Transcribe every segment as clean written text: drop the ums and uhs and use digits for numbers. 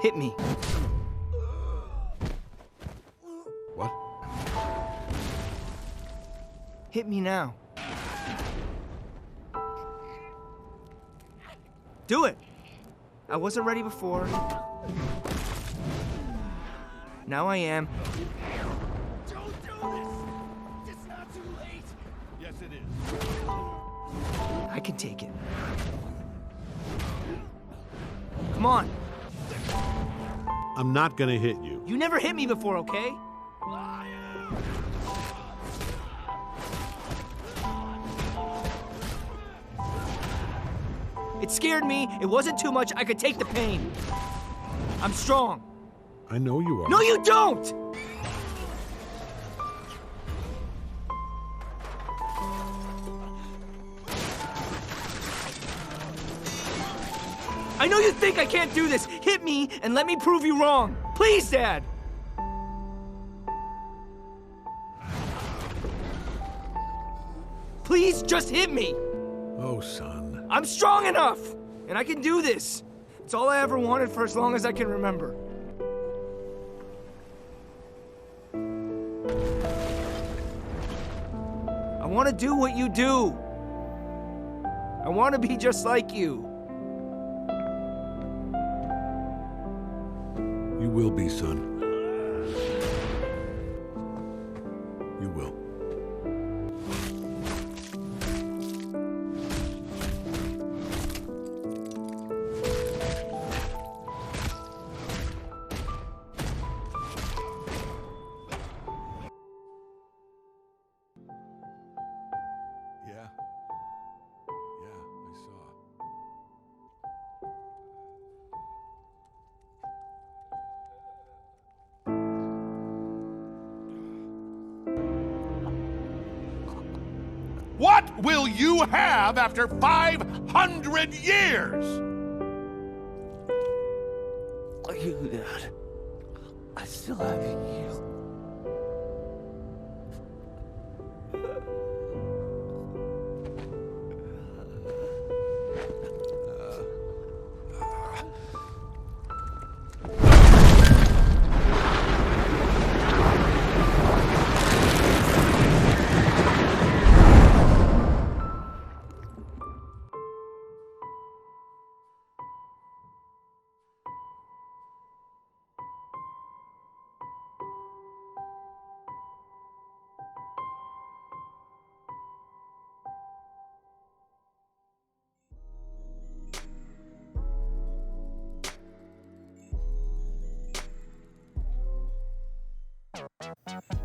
Hit me. What? Hit me now. Do it! I wasn't ready before. Now I am. Don't do this! It's not too late! Yes, it is. I can take it. Come on. I'm not gonna hit you. You never hit me before, okay? It scared me. It wasn't too much. I could take the pain. I'm strong. I know you are. No, you don't! I know you think I can't do this. Hit me and let me prove you wrong. Please, Dad. Please just hit me. Oh, son. I'm strong enough, and I can do this. It's all I ever wanted for as long as I can remember. I want to do what you do. I want to be just like you. You will be, son. You will. Yeah. Yeah, I saw. What will you have after 500 years? You, Dad. I still have you.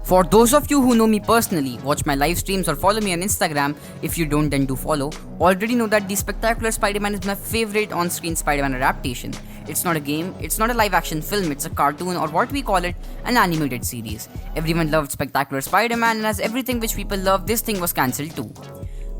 For those of you who know me personally, watch my live streams or follow me on Instagram, if you don't then do follow, already know that The Spectacular Spider-Man is my favorite on-screen Spider-Man adaptation. It's not a game, it's not a live-action film, it's a cartoon or what we call it, an animated series. Everyone loved Spectacular Spider-Man, and as everything which people love, this thing was cancelled too.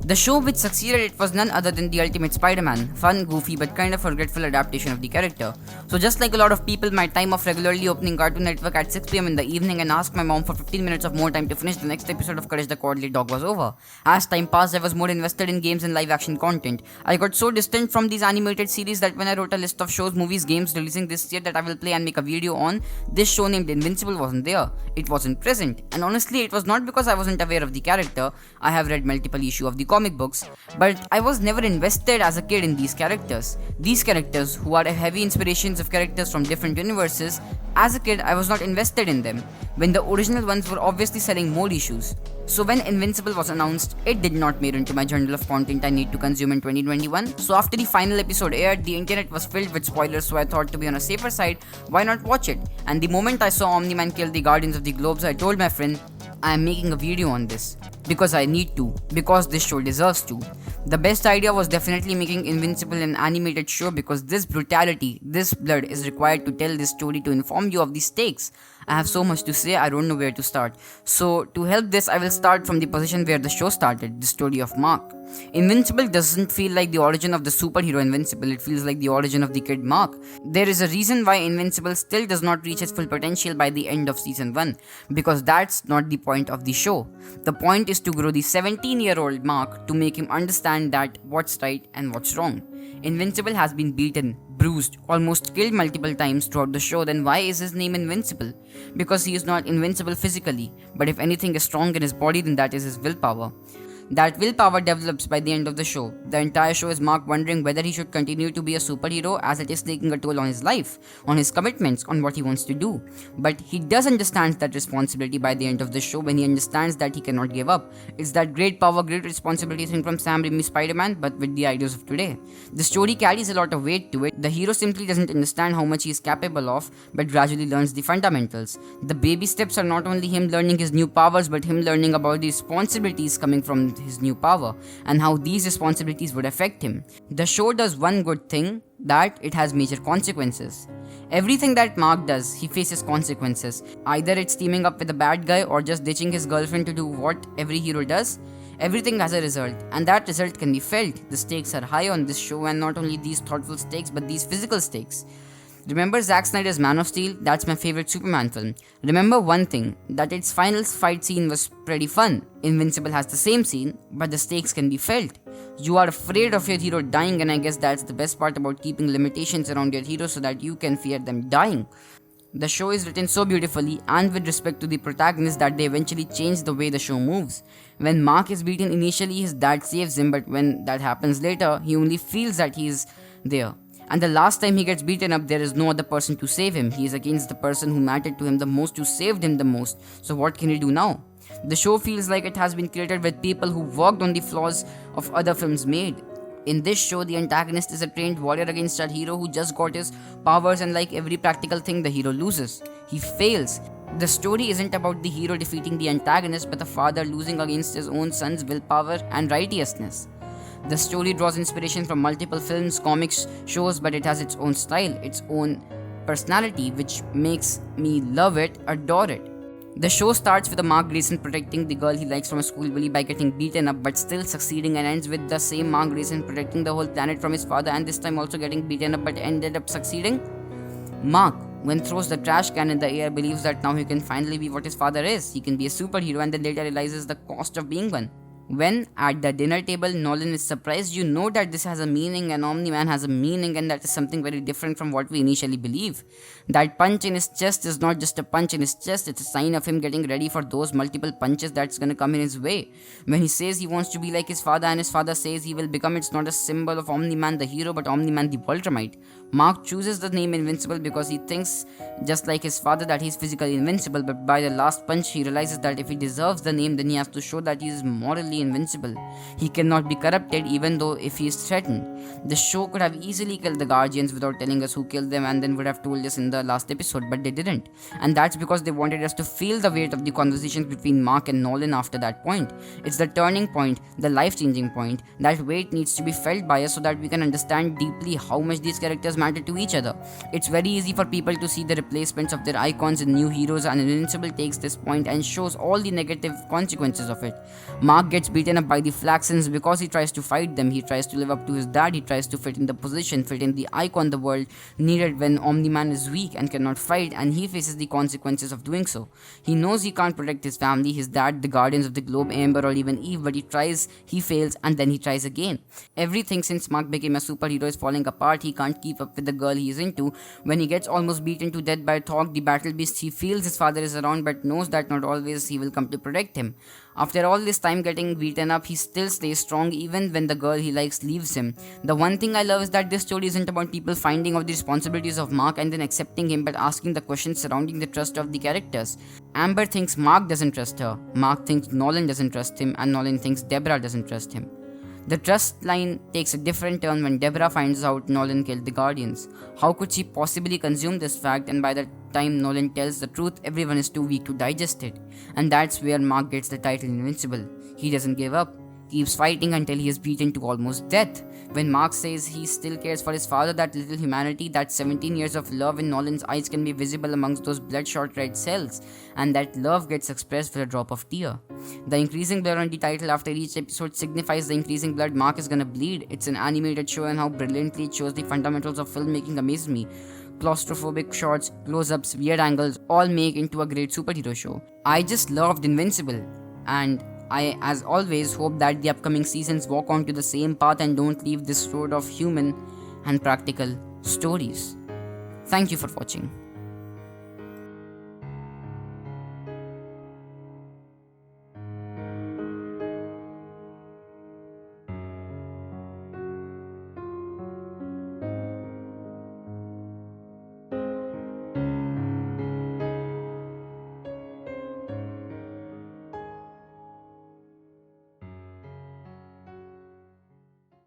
The show which succeeded it was none other than The Ultimate Spider-Man, fun, goofy but kind of forgetful adaptation of the character. So just like a lot of people, my time of regularly opening Cartoon Network at 6 PM in the evening and ask my mom for 15 minutes of more time to finish the next episode of Courage the Cowardly Dog was over. As time passed, I was more invested in games and live action content. I got so distant from these animated series that when I wrote a list of shows, movies, games releasing this year that I will play and make a video on, this show named Invincible wasn't there. It wasn't present. And honestly, it was not because I wasn't aware of the character. I have read multiple issues of the comic books, but I was never invested as a kid in these characters. These characters, who are heavy inspirations of characters from different universes, as a kid I was not invested in them, when the original ones were obviously selling more issues. So when Invincible was announced, it did not make into my journal of content I need to consume in 2021. So after the final episode aired, the internet was filled with spoilers, so I thought to be on a safer side, why not watch it? And the moment I saw Omni-Man kill the Guardians of the Globes, I told my friend, I am making a video on this. Because I need to. Because this show deserves to. The best idea was definitely making Invincible an animated show because this brutality, this blood is required to tell this story to inform you of the stakes. I have so much to say, I don't know where to start. So to help this, I will start from the position where the show started, the story of Mark. Invincible doesn't feel like the origin of the superhero Invincible, it feels like the origin of the kid Mark. There is a reason why Invincible still does not reach its full potential by the end of season 1, because that's not the point of the show. The point is to grow the 17-year-old Mark to make him understand that what's right and what's wrong. Invincible has been beaten, bruised, almost killed multiple times throughout the show. Then why is his name Invincible? Because he is not invincible physically, but if anything is strong in his body, then that is his willpower. That willpower develops by the end of the show. The entire show is Mark wondering whether he should continue to be a superhero, as it is taking a toll on his life, on his commitments, on what he wants to do. But he does understand that responsibility by the end of the show, when he understands that he cannot give up. It's that great power, great responsibility thing from Sam Raimi's Spider-Man, but with the ideas of today. The story carries a lot of weight to it. The hero simply doesn't understand how much he is capable of, but gradually learns the fundamentals. The baby steps are not only him learning his new powers, but him learning about the responsibilities coming from his new power and how these responsibilities would affect him. The show does one good thing, that it has major consequences. Everything that Mark does, he faces consequences. Either it's teaming up with a bad guy or just ditching his girlfriend to do what every hero does. Everything has a result, and that result can be felt. The stakes are high on this show, and not only these thoughtful stakes but these physical stakes. Remember Zack Snyder's Man of Steel? That's my favorite Superman film. Remember one thing, that its final fight scene was pretty fun. Invincible has the same scene, but the stakes can be felt. You are afraid of your hero dying, and I guess that's the best part about keeping limitations around your hero so that you can fear them dying. The show is written so beautifully and with respect to the protagonist that they eventually change the way the show moves. When Mark is beaten initially, his dad saves him, but when that happens later, he only feels that he is there. And the last time he gets beaten up, there is no other person to save him. He is against the person who mattered to him the most, who saved him the most. So what can he do now? The show feels like it has been created with people who worked on the flaws of other films made. In this show, the antagonist is a trained warrior against a hero who just got his powers, and like every practical thing, the hero loses. He fails. The story isn't about the hero defeating the antagonist, but the father losing against his own son's willpower and righteousness. The story draws inspiration from multiple films, comics, shows, but it has its own style, its own personality, which makes me love it, adore it. The show starts with a Mark Grayson protecting the girl he likes from a school bully by getting beaten up but still succeeding, and ends with the same Mark Grayson protecting the whole planet from his father and this time also getting beaten up but ended up succeeding. Mark, when throws the trash can in the air, believes that now he can finally be what his father is. He can be a superhero, and then later realizes the cost of being one. When at the dinner table Nolan is surprised, you know that this has a meaning, and Omni-Man has a meaning, and that is something very different from what we initially believe. That punch in his chest is not just a punch in his chest, it's a sign of him getting ready for those multiple punches that's gonna come in his way. When he says he wants to be like his father and his father says he will become, it's not a symbol of Omni-Man the hero but Omni-Man the Voltramite. Mark chooses the name Invincible because he thinks, just like his father, that he's physically invincible, but by the last punch he realizes that if he deserves the name, then he has to show that he is morally invincible. He cannot be corrupted even though if he is threatened. The show could have easily killed the Guardians without telling us who killed them, and then would have told us in the last episode, but they didn't. And that's because they wanted us to feel the weight of the conversations between Mark and Nolan after that point. It's the turning point, the life-changing point. That weight needs to be felt by us so that we can understand deeply how much these characters matter to each other. It's very easy for people to see the replacements of their icons in new heroes, and Invincible takes this point and shows all the negative consequences of it. Mark gets beaten up by the Flaxons because he tries to fight them. He tries to live up to his dad. He tries to fit in the position, fit in the icon the world needed when Omni-Man is weak and cannot fight, and he faces the consequences of doing so. He knows he can't protect his family, his dad, the Guardians of the Globe, Amber, or even Eve, but he tries, he fails, and then he tries again. Everything since Mark became a superhero is falling apart. He can't keep up with the girl he is into. When he gets almost beaten to death by Thog, the battle beast, he feels his father is around but knows that not always he will come to protect him. After all this time getting beaten up, he still stays strong even when the girl he likes leaves him. The one thing I love is that this story isn't about people finding out the responsibilities of Mark and then accepting him, but asking the questions surrounding the trust of the characters. Amber thinks Mark doesn't trust her, Mark thinks Nolan doesn't trust him, and Nolan thinks Deborah doesn't trust him. The trust line takes a different turn when Deborah finds out Nolan killed the Guardians. How could she possibly consume this fact, and by the time Nolan tells the truth, everyone is too weak to digest it. And that's where Mark gets the title Invincible. He doesn't give up, keeps fighting until he is beaten to almost death. When Mark says he still cares for his father, that little humanity, that 17 years of love in Nolan's eyes can be visible amongst those bloodshot red cells, and that love gets expressed with a drop of tear. The increasing blur on the title after each episode signifies the increasing blood Mark is gonna bleed. It's an animated show, and how brilliantly it shows the fundamentals of filmmaking amazed me. Claustrophobic shots, close-ups, weird angles, all make into a great superhero show. I just loved Invincible, and I, as always, hope that the upcoming seasons walk onto the same path and don't leave this road of human and practical stories. Thank you for watching.